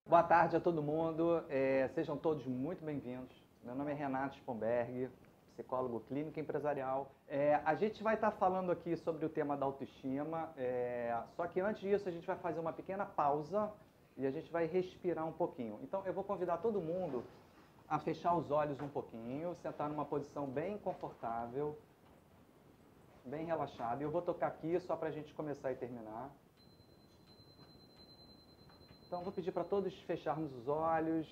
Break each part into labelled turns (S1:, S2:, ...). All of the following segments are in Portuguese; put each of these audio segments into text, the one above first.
S1: Boa tarde a todo mundo, sejam todos muito bem-vindos. Meu nome é Renato Spomberg, psicólogo clínico e empresarial. A gente vai estar falando aqui sobre o tema da autoestima, só que antes disso a gente vai fazer uma pequena pausa e a gente vai respirar um pouquinho. Então eu vou convidar todo mundo a fechar os olhos um pouquinho, sentar numa posição bem confortável, bem relaxado. E eu vou tocar aqui só para a gente começar e terminar. Então, vou pedir para todos fecharmos os olhos,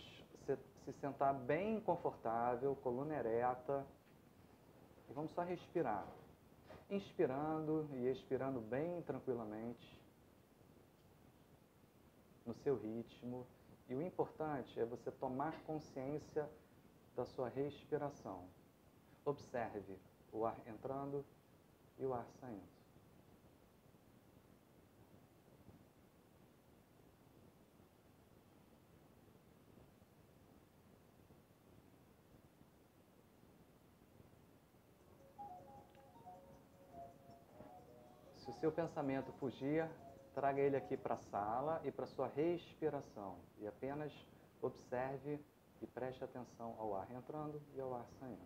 S1: se sentar bem confortável, coluna ereta. E vamos só respirar. Inspirando e expirando bem tranquilamente, no seu ritmo. E o importante é você tomar consciência da sua respiração. Observe o ar entrando e o ar saindo. Se o seu pensamento fugir, traga ele aqui para a sala e para a sua respiração. E apenas observe e preste atenção ao ar entrando e ao ar saindo.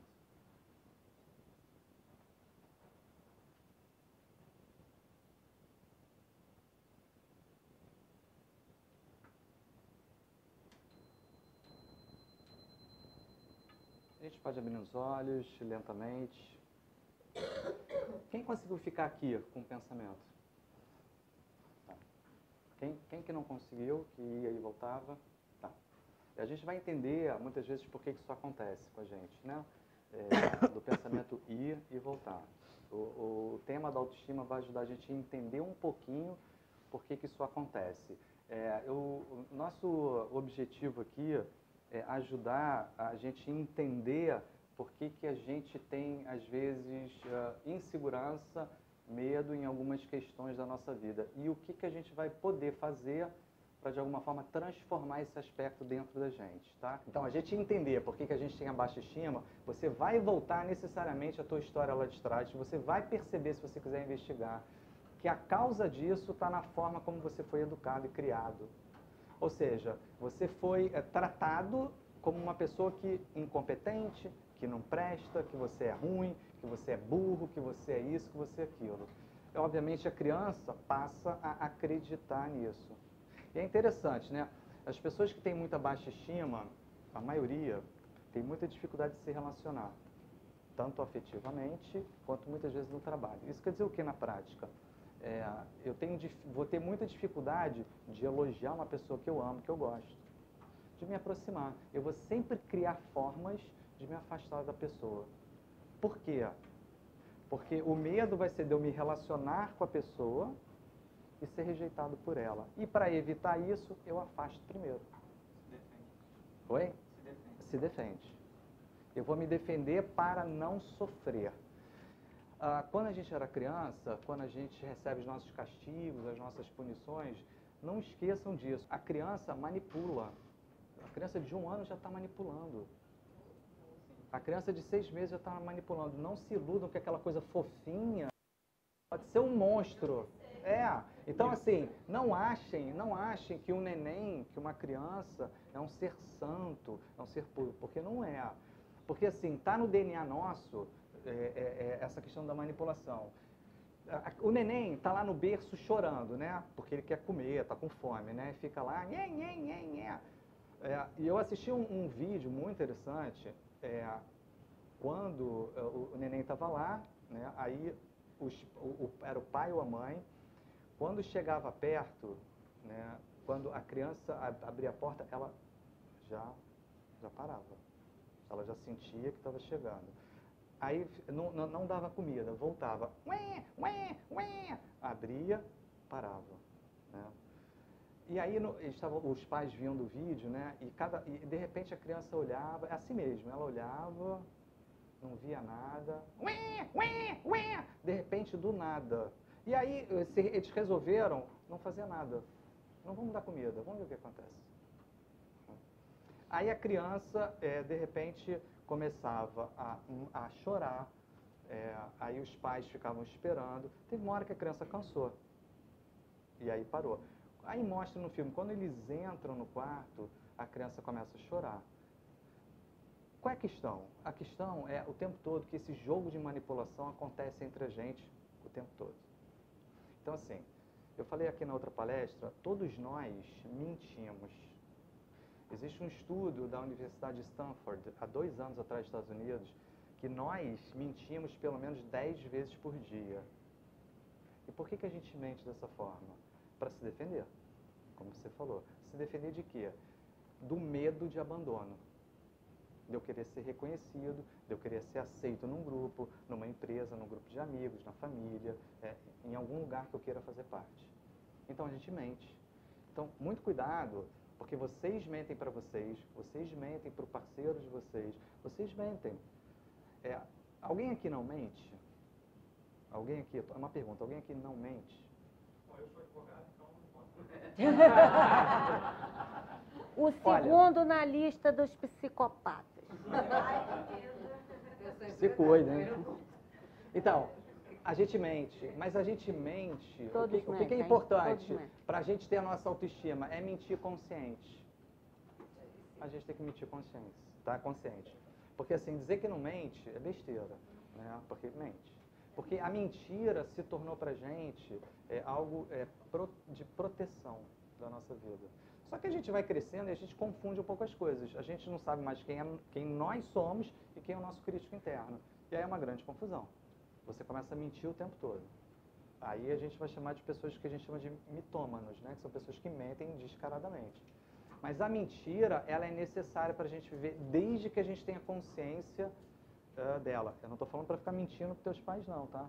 S1: A gente pode abrir os olhos lentamente. Quem conseguiu ficar aqui com o pensamento? Tá. Quem que não conseguiu, que ia e voltava? Tá. E a gente vai entender, muitas vezes, por que isso acontece com a gente, né? Do pensamento ir e voltar. O tema da autoestima vai ajudar a gente a entender um pouquinho por que isso acontece. O nosso objetivo aqui é ajudar a gente a entender por que a gente tem, às vezes, insegurança, medo em algumas questões da nossa vida. E o que a gente vai poder fazer para, de alguma forma, transformar esse aspecto dentro da gente, tá? Então, a gente entender por que a gente tem a baixa estima, você vai voltar necessariamente à tua história lá de trás, você vai perceber, se você quiser investigar, que a causa disso está na forma como você foi educado e criado. Ou seja, você foi tratado como uma pessoa incompetente, que não presta, que você é ruim, que você é burro, que você é isso, que você é aquilo. E, obviamente, a criança passa a acreditar nisso. E é interessante, né? As pessoas que têm muita baixa estima, a maioria, tem muita dificuldade de se relacionar, tanto afetivamente, quanto muitas vezes no trabalho. Isso quer dizer o que na prática? Vou ter muita dificuldade de elogiar uma pessoa que eu amo, que eu gosto, de me aproximar. Eu vou sempre criar formas de me afastar da pessoa. Por quê? Porque o medo vai ser de eu me relacionar com a pessoa e ser rejeitado por ela. E para evitar isso, eu afasto primeiro.
S2: Se defende.
S1: Oi?
S2: Se defende.
S1: Se defende. Eu vou me defender para não sofrer. Quando a gente era criança, quando a gente recebe os nossos castigos, as nossas punições, não esqueçam disso. A criança manipula. A criança de 1 ano já está manipulando. A criança de 6 meses já está manipulando. Não se iludam que aquela coisa fofinha pode ser um monstro. Então assim, não achem que um neném, que uma criança é um ser santo, é um ser puro, porque não é. Porque assim, está no DNA nosso essa questão da manipulação. O neném está lá no berço chorando, né? Porque ele quer comer, está com fome, né? Fica lá, nhê, nhê, nhê, nhê. E eu assisti um vídeo muito interessante, quando o neném estava lá, né? Aí era o pai ou a mãe. Quando chegava perto, né? Quando a criança abria a porta, ela já parava. Ela já sentia que estava chegando. Aí não dava comida, voltava. Ué, ué, ué. Abria, parava. Né? E aí os pais viam do vídeo, né? E de repente a criança olhava, é assim mesmo, ela olhava, não via nada. Ué, ué, ué. De repente, do nada. E aí eles resolveram não fazer nada. Não vamos dar comida, vamos ver o que acontece. Aí a criança, de repente, começava a chorar, aí os pais ficavam esperando. Teve uma hora que a criança cansou, e aí parou. Aí mostra no filme, quando eles entram no quarto, a criança começa a chorar. Qual é a questão? A questão é o tempo todo que esse jogo de manipulação acontece entre a gente o tempo todo. Então, assim, eu falei aqui na outra palestra, todos nós mentimos. Existe um estudo da Universidade de Stanford, há 2 anos atrás, nos Estados Unidos, que nós mentimos pelo menos 10 vezes por dia. E por que a gente mente dessa forma? Para se defender, como você falou. Se defender de quê? Do medo de abandono. De eu querer ser reconhecido, de eu querer ser aceito num grupo, numa empresa, num grupo de amigos, na família, em algum lugar que eu queira fazer parte. Então a gente mente. Então, muito cuidado, porque vocês mentem para vocês mentem para o parceiro de vocês mentem. Alguém aqui não mente? Alguém aqui, é uma pergunta, alguém aqui não mente?
S2: Bom, eu sou advogado, então não posso.
S3: O segundo na lista dos psicopatas.
S1: Se cuida, hein? Então, a gente mente, mas a gente mente. O que é importante para a gente ter a nossa autoestima? É mentir consciente. A gente tem que mentir consciente. Porque assim, dizer que não mente é besteira, né? Porque mente. Porque a mentira se tornou para a gente algo de proteção da nossa vida. Só que a gente vai crescendo e a gente confunde um pouco as coisas. A gente não sabe mais quem nós somos e quem é o nosso crítico interno. E aí é uma grande confusão. Você começa a mentir o tempo todo. Aí a gente vai chamar de pessoas que a gente chama de mitômanos, né? Que são pessoas que mentem descaradamente. Mas a mentira, ela é necessária para a gente viver desde que a gente tenha consciência dela. Eu não estou falando para ficar mentindo para teus pais, não, tá?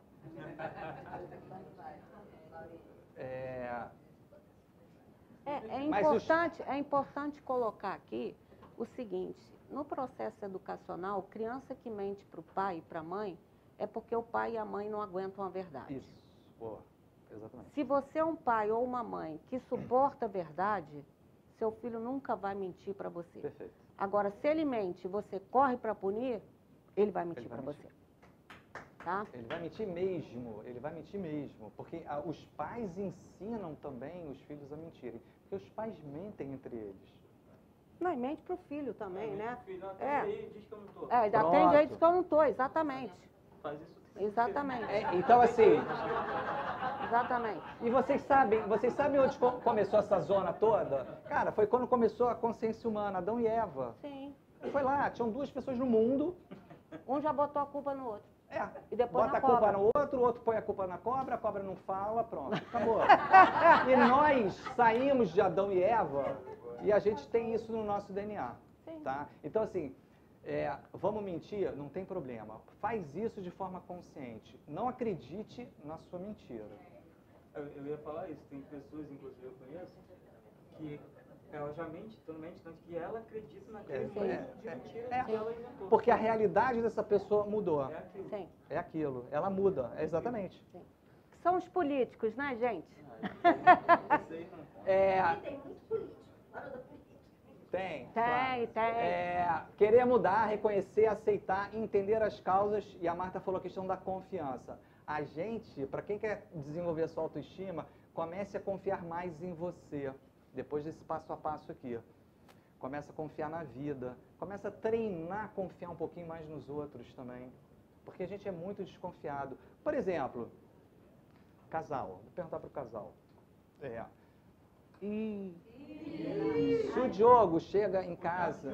S3: É importante colocar aqui o seguinte, no processo educacional, criança que mente para o pai e para a mãe é porque o pai e a mãe não aguentam a verdade.
S1: Isso, boa, exatamente.
S3: Se você é um pai ou uma mãe que suporta a verdade, seu filho nunca vai mentir para você.
S1: Perfeito.
S3: Agora, se ele mente e você corre para punir, ele vai mentir para você. Tá?
S1: Ele vai mentir mesmo, porque os pais ensinam também os filhos a mentirem, porque os pais mentem entre eles.
S3: Não, e mente pro filho também, né?
S2: Filho, atende aí, diz que eu não tô.
S3: Atende aí, diz que eu não tô, exatamente.
S2: Faz isso.
S3: Exatamente.
S1: Então, assim,
S3: Exatamente.
S1: e vocês sabem onde começou essa zona toda? Cara, foi quando começou a consciência humana, Adão e Eva.
S3: Sim.
S1: Foi lá, tinham 2 pessoas no mundo.
S3: Um já botou a culpa no outro. E depois
S1: Bota
S3: na
S1: a culpa
S3: cobra.
S1: no outro, o outro põe a culpa na cobra, a cobra não fala, pronto, acabou. E nós saímos de Adão e Eva e a gente tem isso no nosso DNA, tá? Então, assim, vamos mentir? Não tem problema. Faz isso de forma consciente. Não acredite na sua mentira.
S2: Eu ia falar isso. Tem pessoas, inclusive eu conheço, que ela já mente, tanto que ela acredita naquele de mentira que ela inventou.
S1: Porque a realidade dessa pessoa mudou.
S2: É aquilo.
S3: Sim.
S1: É aquilo. Ela muda. Exatamente.
S3: Sim. São os políticos, né, gente?
S2: Isso aí não.
S4: Tem muito político. Fora da política.
S1: Tem.
S3: Tem.
S1: Querer mudar, reconhecer, aceitar, entender as causas. E a Marta falou a questão da confiança. A gente, para quem quer desenvolver a sua autoestima, comece a confiar mais em você. Depois desse passo a passo aqui. Começa a confiar na vida. Começa a treinar a confiar um pouquinho mais nos outros também. Porque a gente é muito desconfiado. Por exemplo, casal. Vou perguntar para o casal. Se o Diogo chega em casa...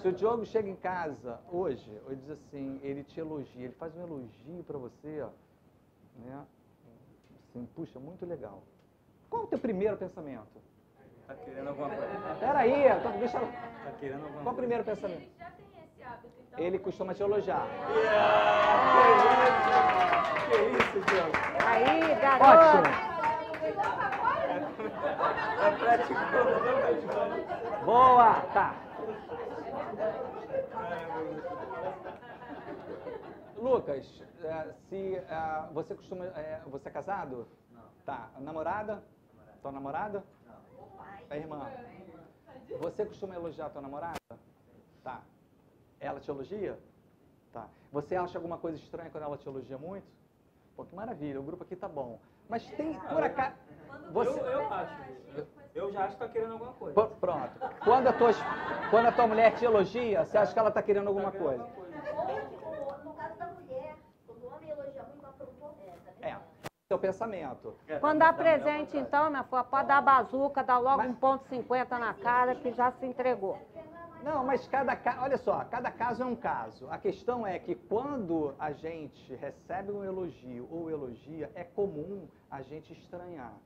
S1: Se o Diogo chega em casa hoje, ele diz assim, ele te elogia, ele faz um elogio para você, ó, né? Assim, puxa, muito legal. Qual é o teu primeiro pensamento?
S2: Tá querendo alguma coisa.
S1: Peraí, deixa...
S2: Tá querendo alguma
S1: Qual o primeiro pensamento?
S4: Ele já tem esse hábito, então...
S1: Ele costuma te elogiar.
S2: Que isso, Diogo?
S3: Aí, garoto.
S1: Ótimo. Boa, tá. Lucas, você costuma... você é casado?
S2: Não.
S1: Tá. Namorada? Tua namorada?
S2: Não.
S1: A irmã? Você costuma elogiar a tua namorada? Tá. Ela te elogia? Tá. Você acha alguma coisa estranha quando ela te elogia muito? Pô, que maravilha, o grupo aqui tá bom. Mas tem, por acaso... Você...
S2: Eu acho. Eu já acho que tá querendo alguma coisa.
S1: Pronto. Quando a tua mulher te elogia, você acha que ela está querendo alguma coisa?
S4: No caso da mulher, quando o homem elogia muito, ela perguntou
S1: Seu pensamento.
S3: Quando dá presente, então, minha filha, pode dar bazuca, dá logo 1,50 na cara que já se entregou.
S1: Não, mas olha só, cada caso é um caso. A questão é que quando a gente recebe um elogio ou elogia, é comum a gente estranhar.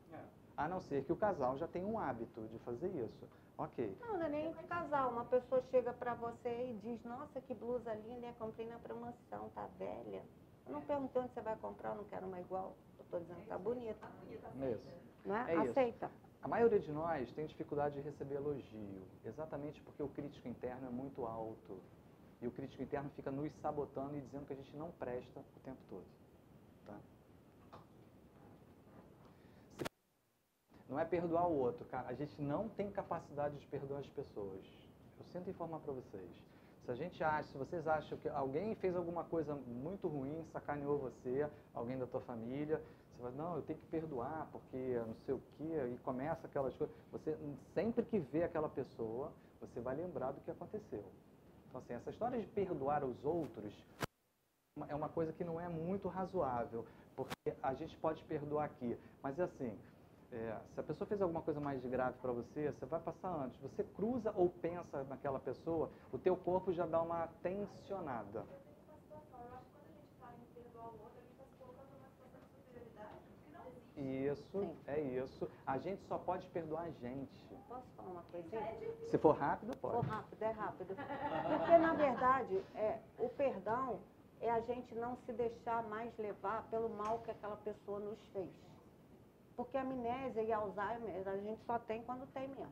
S1: A não ser que o casal já tenha um hábito de fazer isso. Ok.
S3: Não é nem de casal. Uma pessoa chega pra você e diz, nossa, que blusa linda, eu comprei na promoção, tá velha. Eu não perguntei onde você vai comprar, eu não quero uma igual. Eu tô dizendo que tá bonita.
S1: Isso.
S3: Não é?
S1: É isso.
S3: Aceita.
S1: A maioria de nós tem dificuldade de receber elogio, exatamente porque o crítico interno é muito alto. E o crítico interno fica nos sabotando e dizendo que a gente não presta o tempo todo. Tá? Não é perdoar o outro, cara. A gente não tem capacidade de perdoar as pessoas. Eu sinto informar para vocês. Se vocês acham que alguém fez alguma coisa muito ruim, sacaneou você, alguém da tua família, você vai, não, eu tenho que perdoar, porque não sei o quê, e começa aquelas coisas. Você, sempre que vê aquela pessoa, você vai lembrar do que aconteceu. Então, assim, essa história de perdoar os outros é uma coisa que não é muito razoável, porque a gente pode perdoar aqui, mas é assim, se a pessoa fez alguma coisa mais grave para você, você vai passar antes. Você cruza ou pensa naquela pessoa, o teu corpo já dá uma tensionada. Isso, é isso. A gente só pode perdoar a gente.
S3: Posso falar uma coisinha?
S1: Se for rápido, pode.
S3: Se for rápido, é rápido. Porque, na verdade, o perdão é a gente não se deixar mais levar pelo mal que aquela pessoa nos fez. Porque amnésia e Alzheimer a gente só tem quando tem mesmo.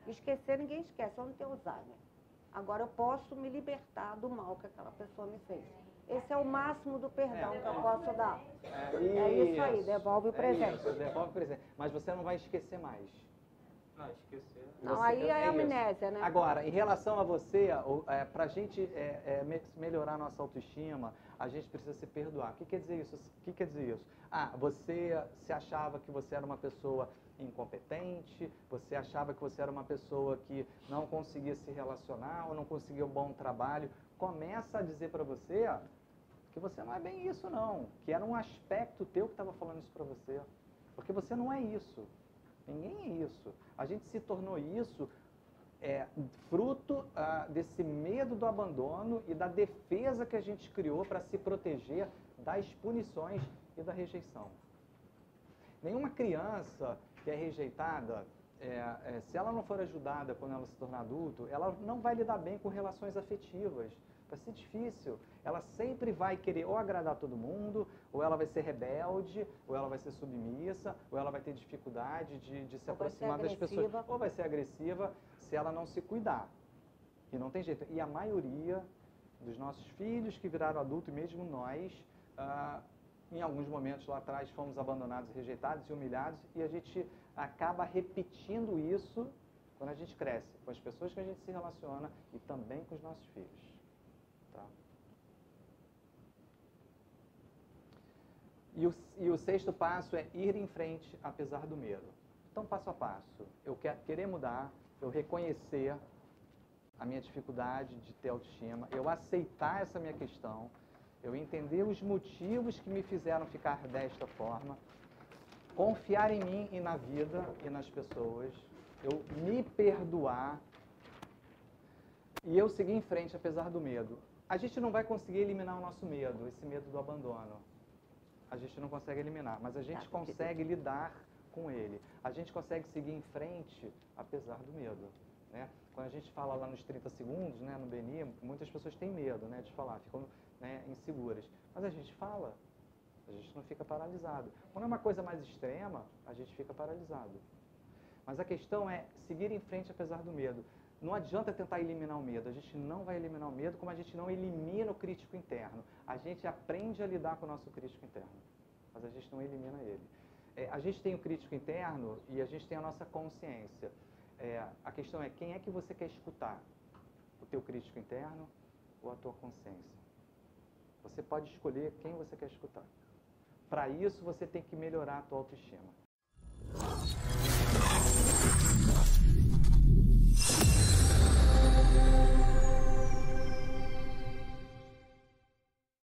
S3: Esquecer ninguém esquece, eu não tenho Alzheimer. Agora eu posso me libertar do mal que aquela pessoa me fez. Esse é o máximo do perdão que eu posso dar. É isso aí, devolve o presente.
S1: Isso, devolve o presente. Mas você não vai esquecer mais.
S2: Não, esquecer.
S3: Não, aí é amnésia, né?
S1: Agora, em relação a você, para a gente melhorar a nossa autoestima, a gente precisa se perdoar. O que quer dizer isso? O que quer dizer isso? Você se achava que você era uma pessoa incompetente, você achava que você era uma pessoa que não conseguia se relacionar ou não conseguia um bom trabalho. Começa a dizer para você que você não é bem isso, não. Que era um aspecto teu que estava falando isso para você. Porque você não é isso. Ninguém é isso. A gente se tornou isso fruto desse medo do abandono e da defesa que a gente criou para se proteger das punições e da rejeição. Nenhuma criança que é rejeitada, se ela não for ajudada quando ela se tornar adulto, ela não vai lidar bem com relações afetivas. Vai ser difícil. Ela sempre vai querer ou agradar todo mundo, ou ela vai ser rebelde, ou ela vai ser submissa, ou ela vai ter dificuldade de se aproximar das pessoas. Ou vai ser agressiva se ela não se cuidar. E não tem jeito. E a maioria dos nossos filhos que viraram adulto, e mesmo nós, em alguns momentos lá atrás fomos abandonados, rejeitados e humilhados, e a gente acaba repetindo isso quando a gente cresce, com as pessoas que a gente se relaciona e também com os nossos filhos. Tá? E o sexto passo é ir em frente apesar do medo. Então, passo a passo, eu querer mudar, eu reconhecer a minha dificuldade de ter autoestima, eu aceitar essa minha questão, eu entender os motivos que me fizeram ficar desta forma, confiar em mim e na vida e nas pessoas, eu me perdoar e eu seguir em frente apesar do medo. A gente não vai conseguir eliminar o nosso medo, esse medo do abandono. A gente não consegue eliminar, mas a gente consegue lidar com ele. A gente consegue seguir em frente apesar do medo. Né? Quando a gente fala lá nos 30 segundos, né, no BNI, muitas pessoas têm medo, né, de falar, ficam, né, inseguras. Mas a gente fala, a gente não fica paralisado. Quando é uma coisa mais extrema, a gente fica paralisado. Mas a questão é seguir em frente apesar do medo. Não adianta tentar eliminar o medo, a gente não vai eliminar o medo como a gente não elimina o crítico interno. A gente aprende a lidar com o nosso crítico interno, mas a gente não elimina ele. A gente tem o crítico interno e a gente tem a nossa consciência. A questão é quem é que você quer escutar? O teu crítico interno ou a tua consciência? Você pode escolher quem você quer escutar. Para isso, você tem que melhorar a tua autoestima.